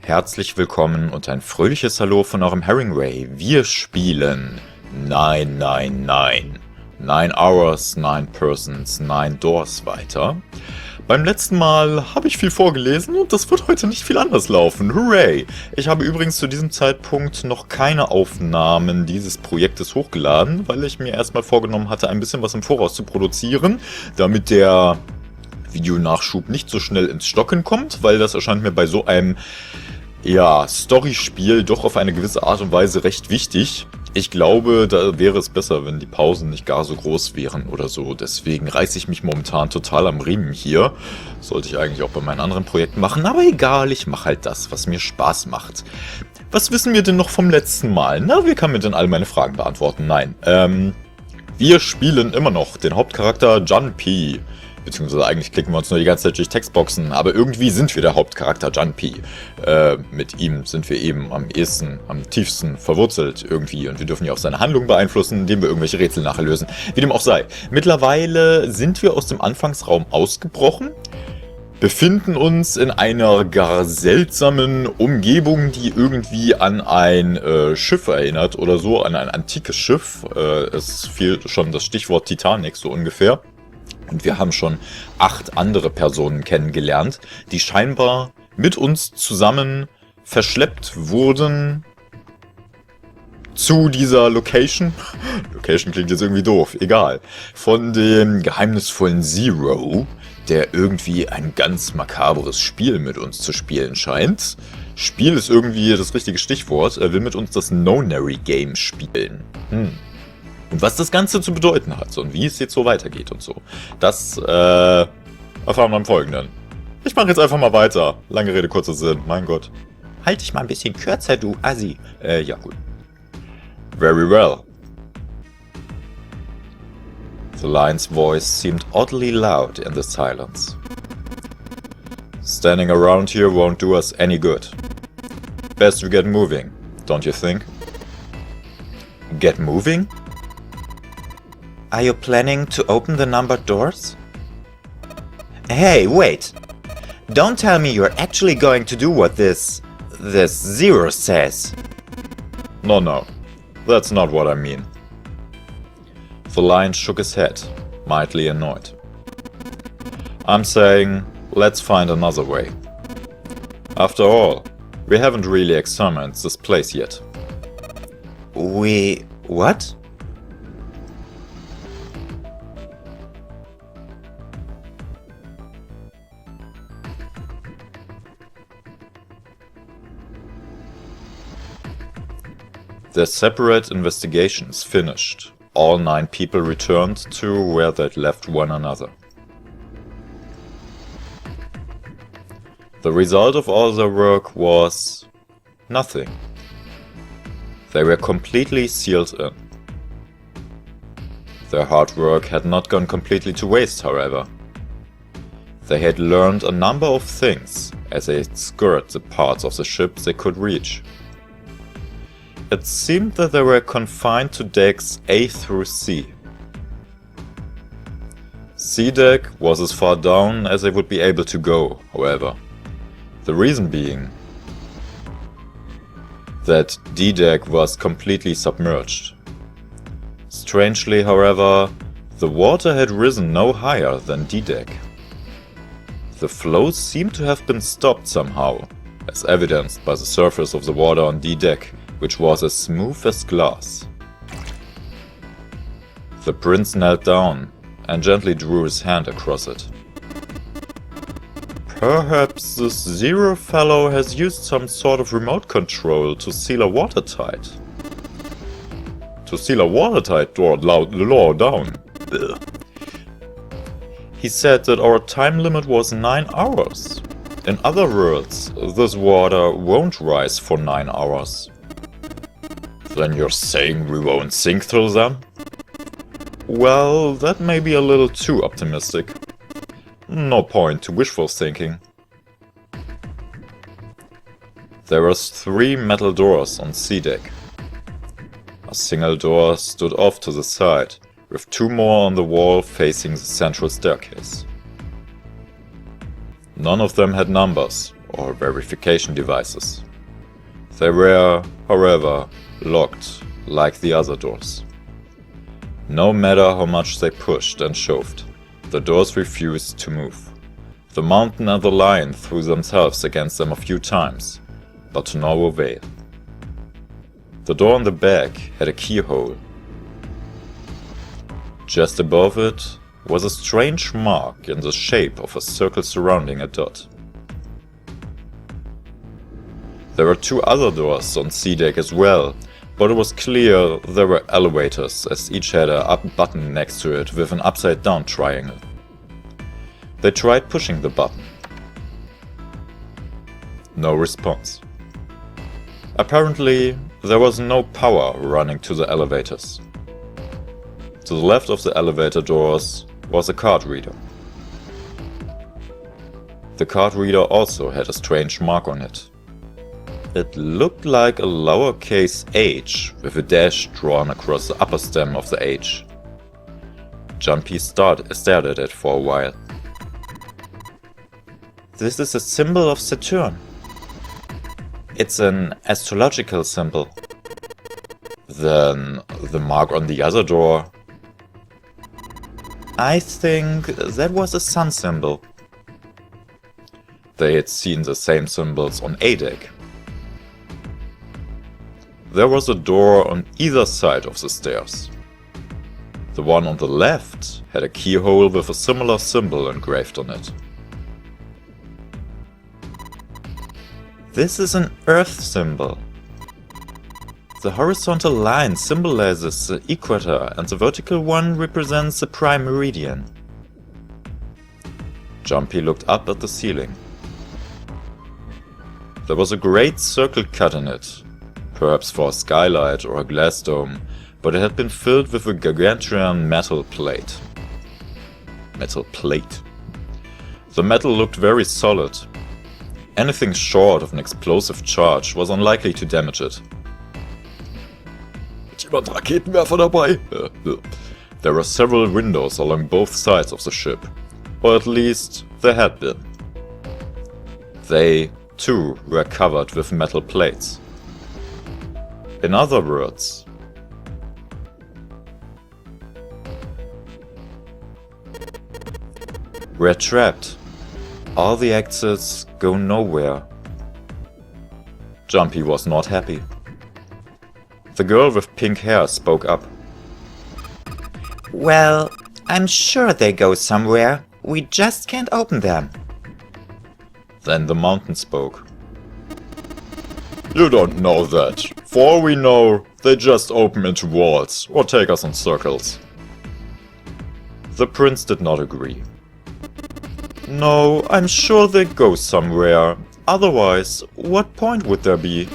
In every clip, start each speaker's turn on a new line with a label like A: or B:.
A: Herzlich willkommen und ein fröhliches Hallo von eurem Heringway. Wir spielen Nein, Nein, Nein. 9 Hours, 9 Persons, 9 Doors weiter. Beim letzten Mal habe ich viel vorgelesen und das wird heute nicht viel anders laufen. Hooray! Ich habe übrigens zu diesem Zeitpunkt noch keine Aufnahmen dieses Projektes hochgeladen, weil ich mir erstmal vorgenommen hatte, ein bisschen was im Voraus zu produzieren, damit der Videonachschub nicht so schnell ins Stocken kommt, weil das erscheint mir bei so einem Storyspiel doch auf eine gewisse Art und Weise recht wichtig. Ich glaube, da wäre es besser, wenn die Pausen nicht gar so groß wären oder so. Deswegen reiße ich mich momentan total am Riemen hier. Sollte ich eigentlich auch bei meinen anderen Projekten machen, aber egal, ich mache halt das, was mir Spaß macht. Was wissen wir denn noch vom letzten Mal? Na, wie kann mir denn all meine Fragen beantworten? Nein, wir spielen immer noch den Hauptcharakter Junpei. Beziehungsweise eigentlich klicken wir uns nur die ganze Zeit durch Textboxen, aber irgendwie sind wir der Hauptcharakter Junpei. Mit ihm sind wir eben am ehesten, am tiefsten verwurzelt irgendwie und wir dürfen ja auch seine Handlung beeinflussen, indem wir irgendwelche Rätsel nachher lösen. Wie dem auch sei. Mittlerweile sind wir aus dem Anfangsraum ausgebrochen, befinden uns in einer gar seltsamen Umgebung, die irgendwie an ein Schiff erinnert oder so, an ein antikes Schiff. Es fehlt schon das Stichwort Titanic so ungefähr. Und wir haben schon 8 andere Personen kennengelernt, die scheinbar mit uns zusammen verschleppt wurden zu dieser Location. Location klingt jetzt irgendwie doof, egal. Von dem geheimnisvollen Zero, der irgendwie ein ganz makabres Spiel mit uns zu spielen scheint. Spiel ist irgendwie das richtige Stichwort. Er will mit uns das No-Nary-Game spielen. Und was das Ganze zu bedeuten hat und wie es jetzt so weitergeht und so, das erfahren wir im Folgenden. Ich mache jetzt einfach mal weiter. Lange Rede, kurzer Sinn, mein Gott. Halt dich mal ein bisschen kürzer, du Assi. Ja gut. Very well. The lion's voice seemed oddly loud in the silence. Standing around here won't do us any good. Best we get moving, don't you think? Get moving? Are you planning to open the numbered doors? Hey, wait! Don't tell me you're actually going to do what this Zero says. No, that's not what I mean. The lion shook his head, mildly annoyed. I'm saying, let's find another way. After all, we haven't really examined this place yet. What? Their separate investigations finished, all 9 people returned to where they'd left one another. The result of all their work was nothing. They were completely sealed in. Their hard work had not gone completely to waste, however. They had learned a number of things as they scoured the parts of the ship they could reach. It seemed that they were confined to decks A through C. C deck was as far down as they would be able to go, however. The reason being that D deck was completely submerged. Strangely, however, the water had risen no higher than D deck. The flow seemed to have been stopped somehow, as evidenced by the surface of the water on D deck, which was as smooth as glass. The prince knelt down and gently drew his hand across it. Perhaps this Zero fellow has used some sort of remote control to seal a watertight. To seal a watertight door law down. Ugh. He said that our time limit was 9 hours. In other words, this water won't rise for 9 hours. Then you're saying we won't sink through them? Well, that may be a little too optimistic. No point to wishful thinking. There were 3 metal doors on C deck. A single door stood off to the side, with 2 more on the wall facing the central staircase. None of them had numbers, or verification devices. They were, however, locked like the other doors. No matter how much they pushed and shoved, the doors refused to move. The mountain and the lion threw themselves against them a few times, but to no avail. The door on the back had a keyhole. Just above it was a strange mark in the shape of a circle surrounding a dot. There were two other doors on C deck as well, but it was clear they were elevators, as each had a up button next to it with an upside down triangle. They tried pushing the button. No response. Apparently, there was no power running to the elevators. To the left of the elevator doors was a card reader. The card reader also had a strange mark on it. It looked like a lowercase h with a dash drawn across the upper stem of the H. Jumpy stared at it for a while. This is a symbol of Saturn. It's an astrological symbol. Then the mark on the other door. I think that was a sun symbol. They had seen the same symbols on A deck. There was a door on either side of the stairs. The one on the left had a keyhole with a similar symbol engraved on it. This is an Earth symbol. The horizontal line symbolizes the equator and the vertical one represents the prime meridian. Jumpy looked up at the ceiling. There was a great circle cut in it, perhaps for a skylight or a glass dome, but it had been filled with a gargantuan metal plate. The metal looked very solid. Anything short of an explosive charge was unlikely to damage it. Hat jemand Raketenwerfer dabei? There were several windows along both sides of the ship, or at least there had been. They, too, were covered with metal plates. In other words, we're trapped. All the exits go nowhere. Jumpy was not happy. The girl with pink hair spoke up.
B: Well, I'm sure they go somewhere. We just can't open them.
A: Then the mountain spoke. You don't know that. For all we know, they just open into walls or take us in circles. The prince did not agree. No, I'm sure they go somewhere. Otherwise, what point would there be?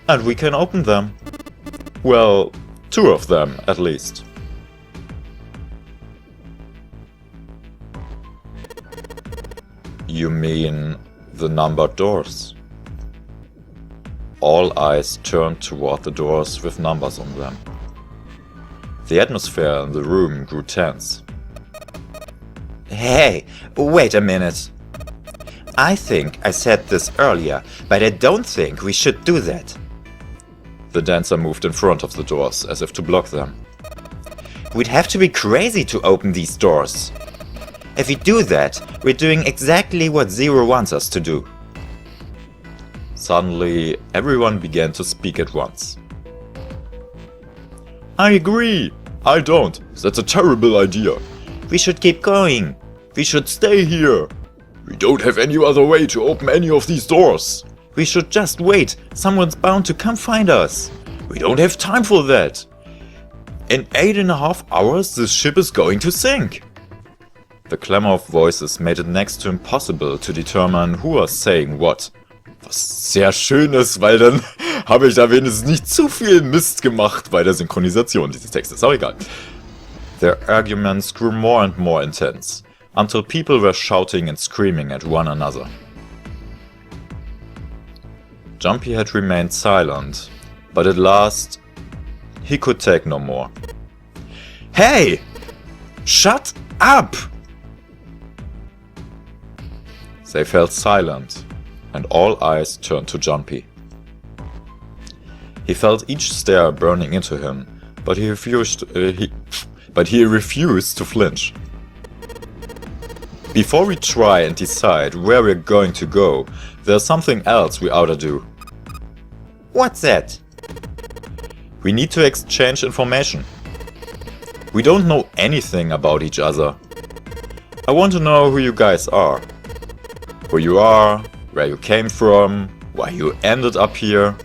A: And we can open them. Well, two of them, at least. You mean the numbered doors? All eyes turned toward the doors with numbers on them. The atmosphere in the room grew tense.
B: Hey, wait a minute. I think I said this earlier, but I don't think we should do that.
A: The dancer moved in front of the doors, as if to block them.
B: We'd have to be crazy to open these doors. If we do that, we're doing exactly what Zero wants us to do.
A: Suddenly, everyone began to speak at once. I agree! I don't! That's a terrible idea!
B: We should keep going!
A: We should stay here! We don't have any other way to open any of these doors!
B: We should just wait! Someone's bound to come find us!
A: We don't have time for that! In 8.5 hours this ship is going to sink! The clamor of voices made it next to impossible to determine who was saying what. Was sehr schön ist, weil dann habe ich da wenigstens nicht zu viel Mist gemacht bei der Synchronisation dieses Textes. Aber egal. Their arguments grew more and more intense, until people were shouting and screaming at one another. Jumpy had remained silent, but at last he could take no more. Hey! Shut up! They fell silent, and all eyes turned to Jumpy. He felt each stare burning into him, but he refused to flinch. Before we try and decide where we're going to go, there's something else we ought to do.
B: What's that?
A: We need to exchange information. We don't know anything about each other. I want to know who you guys are. Who you are, where you came from, why you ended up here.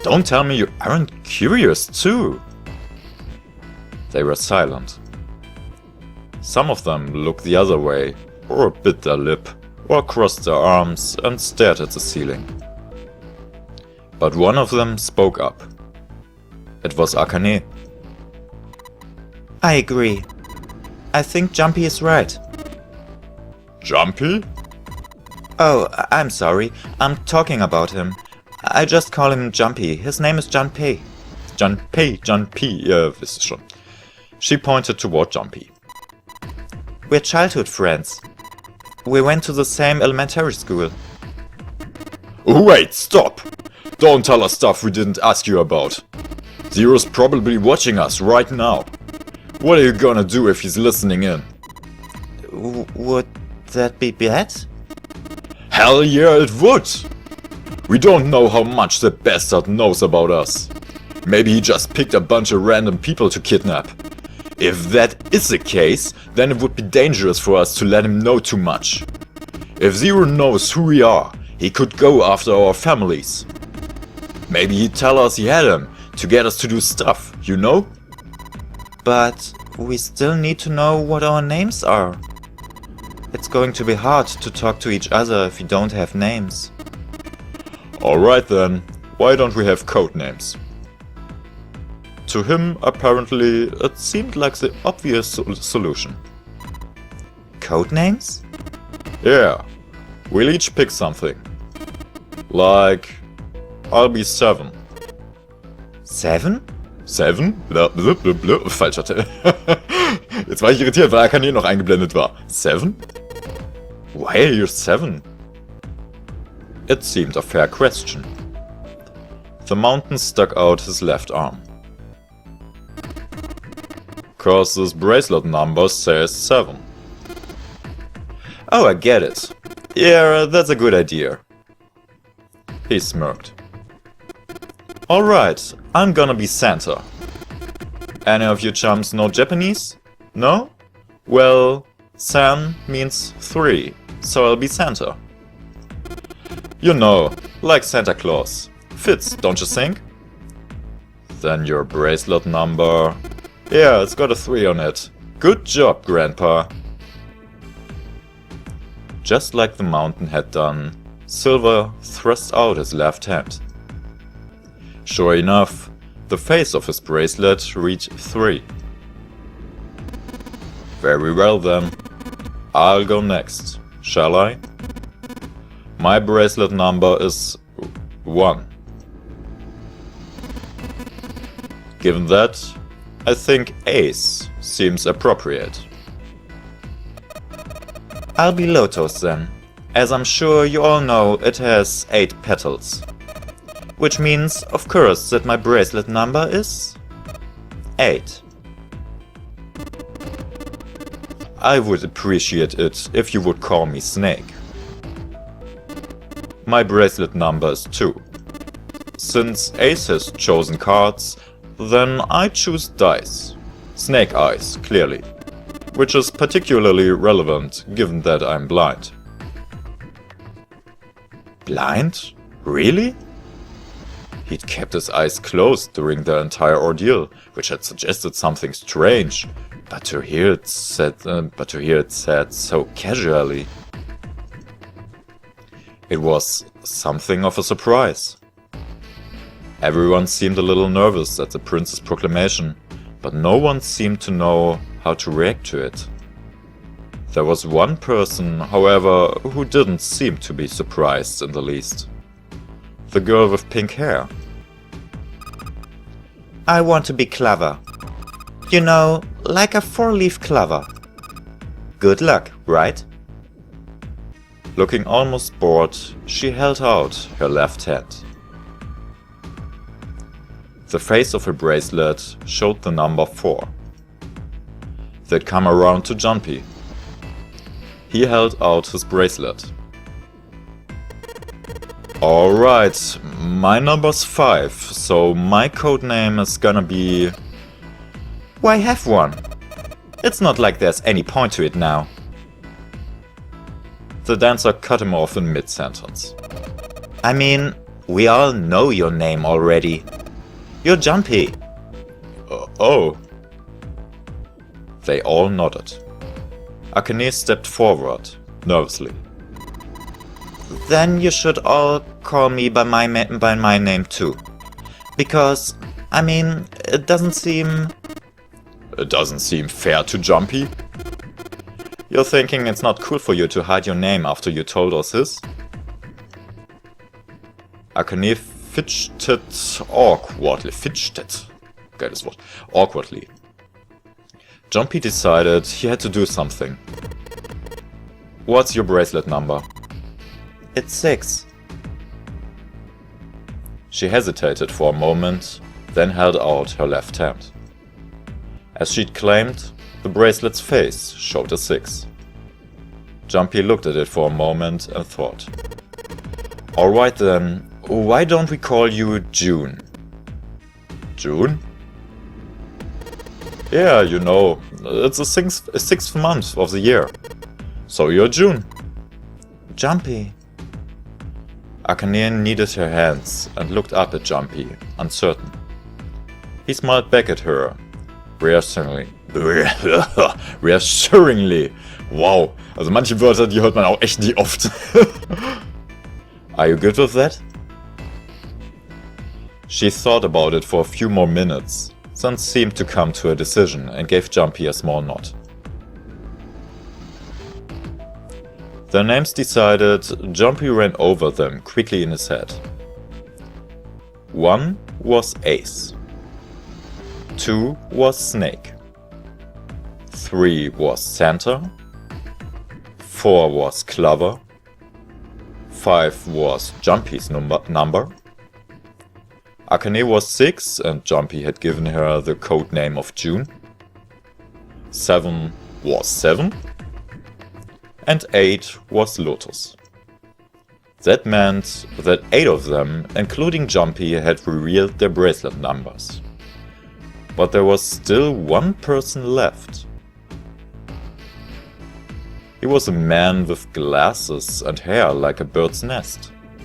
A: Don't tell me you aren't curious too. They were silent. Some of them looked the other way, or bit their lip, or crossed their arms and stared at the ceiling. But one of them spoke up. It was Akane.
B: I agree. I think Jumpy is right.
A: Jumpy?
B: Oh, I'm sorry. I'm talking about him. I just call him Jumpy. His name is Junpei.
A: Jumpy, wisst ihr schon. She pointed toward Jumpy.
B: We're childhood friends. We went to the same elementary school.
A: Wait, stop! Don't tell us stuff we didn't ask you about. Zero's probably watching us right now. What are you gonna do if he's listening in?
B: Would that be bad?
A: Hell yeah, it would! We don't know how much the bastard knows about us. Maybe he just picked a bunch of random people to kidnap. If that is the case, then it would be dangerous for us to let him know too much. If Zero knows who we are, he could go after our families. Maybe he'd tell us he had him, to get us to do stuff, you know?
B: But we still need to know what our names are. It's going to be hard to talk to each other if we don't have names.
A: Alright then, why don't we have code names? To him, apparently, it seemed like the obvious solution.
B: Code names?
A: Yeah, we'll each pick something. Like, I'll be 7.
B: 7?
A: 7? Falscher Teil. Jetzt war ich irritiert, weil Akane noch eingeblendet war. 7? Why are you 7? It seemed a fair question. The mountain stuck out his left arm. Cause this bracelet number says 7. Oh, I get it. Yeah, that's a good idea. He smirked. Alright, I'm gonna be Santa. Any of you chums know Japanese? No? Well, San means 3, so I'll be Santa. You know, like Santa Claus. Fits, don't you think? Then your bracelet number... Yeah, it's got a 3 on it. Good job, Grandpa. Just like the mountain had done, Silver thrust out his left hand. Sure enough, the face of his bracelet reached 3. Very well then. I'll go next, shall I? My bracelet number is 1. Given that, I think Ace seems appropriate.
B: I'll be Lotus then, as I'm sure you all know it has 8 petals. Which means, of course, that my bracelet number is 8.
A: I would appreciate it if you would call me Snake. My bracelet number is 2. Since Ace has chosen cards, then I choose dice. Snake eyes, clearly. Which is particularly relevant given that I'm blind. Blind? Really? He'd kept his eyes closed during the entire ordeal, which had suggested something strange, but to hear it said so casually. It was something of a surprise. Everyone seemed a little nervous at the prince's proclamation, but no one seemed to know how to react to it. There was one person, however, who didn't seem to be surprised in the least. The girl with pink hair.
B: I want to be clever. You know, like a 4-leaf clover. Good luck, right? Looking almost bored, she held out her left hand. The face of her bracelet showed the number 4. They'd come around to Jumpy. He held out his bracelet. Alright, my number's 5, so my code name is gonna be... Why have one? It's not like there's any point to it now. The dancer cut him off in mid-sentence. I mean, we all know your name already. You're Jumpy.
A: Oh.
B: They all nodded. Akane stepped forward, nervously. Then you should all call me by my name too. Because, I mean, it doesn't seem...
A: It doesn't seem fair to Jumpy.
B: You're thinking it's not cool for you to hide your name after you told us his?
A: Akane fidgeted awkwardly. Geiles Wort. Awkwardly. Jumpy decided he had to do something. What's your bracelet number?
B: It's 6.
A: She hesitated for a moment, then held out her left hand. As she'd claimed, the bracelet's face showed a 6. Jumpy looked at it for a moment and thought. Alright then, why don't we call you June? June? Yeah, you know, it's the sixth month of the year. So you're June.
B: Jumpy.
A: Akane kneaded her hands and looked up at Jumpy, uncertain. He smiled back at her, reassuringly. Reassuringly. Wow, also manche Wörter, die hört man auch echt nie oft. Are you good with that? She thought about it for a few more minutes, then seemed to come to a decision and gave Jumpy a small nod. Their names decided, Jumpy ran over them quickly in his head. 1 was Ace. 2 was Snake. 3 was Santa. 4 was Clover. 5 was Jumpy's number. Akane was 6 and Jumpy had given her the code name of June. 7 was 7. And 8 was Lotus. That meant that 8 of them, including Jumpy, had revealed their bracelet numbers. But there was still one person left. He was a man with glasses and hair like a bird's nest.